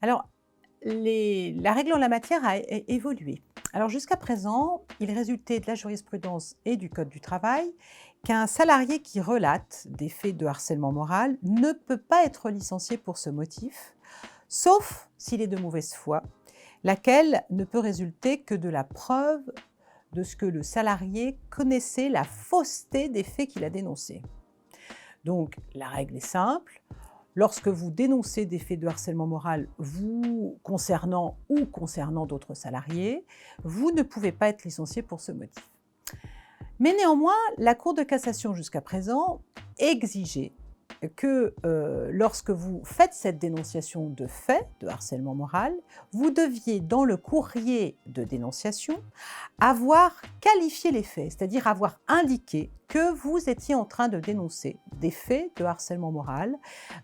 Alors, la règle en la matière a évolué. Alors jusqu'à présent, il résultait de la jurisprudence et du Code du travail qu'un salarié qui relate des faits de harcèlement moral ne peut pas être licencié pour ce motif, sauf s'il est de mauvaise foi, laquelle ne peut résulter que de la preuve de ce que le salarié connaissait la fausseté des faits qu'il a dénoncés. Donc la règle est simple. Lorsque vous dénoncez des faits de harcèlement moral vous concernant ou concernant d'autres salariés, vous ne pouvez pas être licencié pour ce motif. Mais néanmoins, la Cour de cassation jusqu'à présent exigeait que lorsque vous faites cette dénonciation de fait de harcèlement moral, vous deviez, dans le courrier de dénonciation, avoir qualifié les faits, c'est-à-dire avoir indiqué que vous étiez en train de dénoncer des faits de harcèlement moral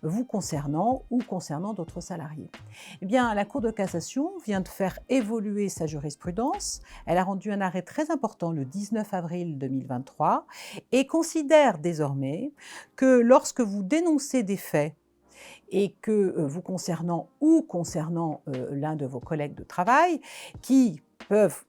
vous concernant ou concernant d'autres salariés. Eh bien, la Cour de cassation vient de faire évoluer sa jurisprudence. Elle a rendu un arrêt très important le 19 avril 2023 et considère désormais que lorsque vous dénoncez des faits et que vous concernant ou concernant l'un de vos collègues de travail qui peuvent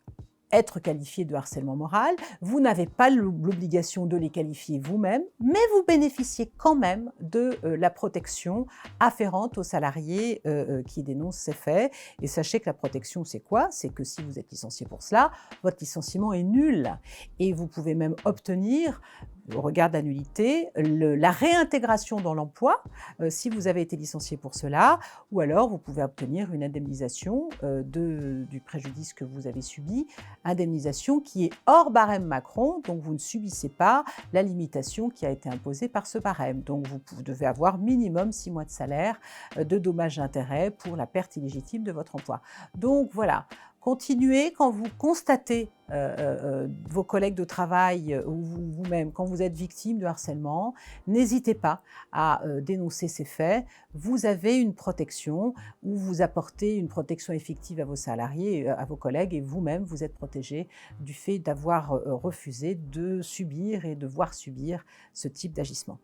être qualifiés de harcèlement moral, vous n'avez pas l'obligation de les qualifier vous-même, mais vous bénéficiez quand même de la protection afférente aux salariés qui dénoncent ces faits. Et sachez que la protection, c'est quoi? C'est que si vous êtes licencié pour cela, votre licenciement est nul. Et vous pouvez même obtenir, au regard d'annulité, la réintégration dans l'emploi si vous avez été licencié pour cela, ou alors vous pouvez obtenir une indemnisation du préjudice que vous avez subi, indemnisation qui est hors barème Macron, donc vous ne subissez pas la limitation qui a été imposée par ce barème. Donc vous devez avoir minimum 6 mois de salaire de dommages et intérêts pour la perte illégitime de votre emploi. Donc voilà. Continuez quand vous constatez vos collègues de travail ou vous-même, quand vous êtes victime de harcèlement, n'hésitez pas à dénoncer ces faits. Vous avez une protection ou vous apportez une protection effective à vos salariés, à vos collègues et vous-même, vous êtes protégé du fait d'avoir refusé de subir et de voir subir ce type d'agissement.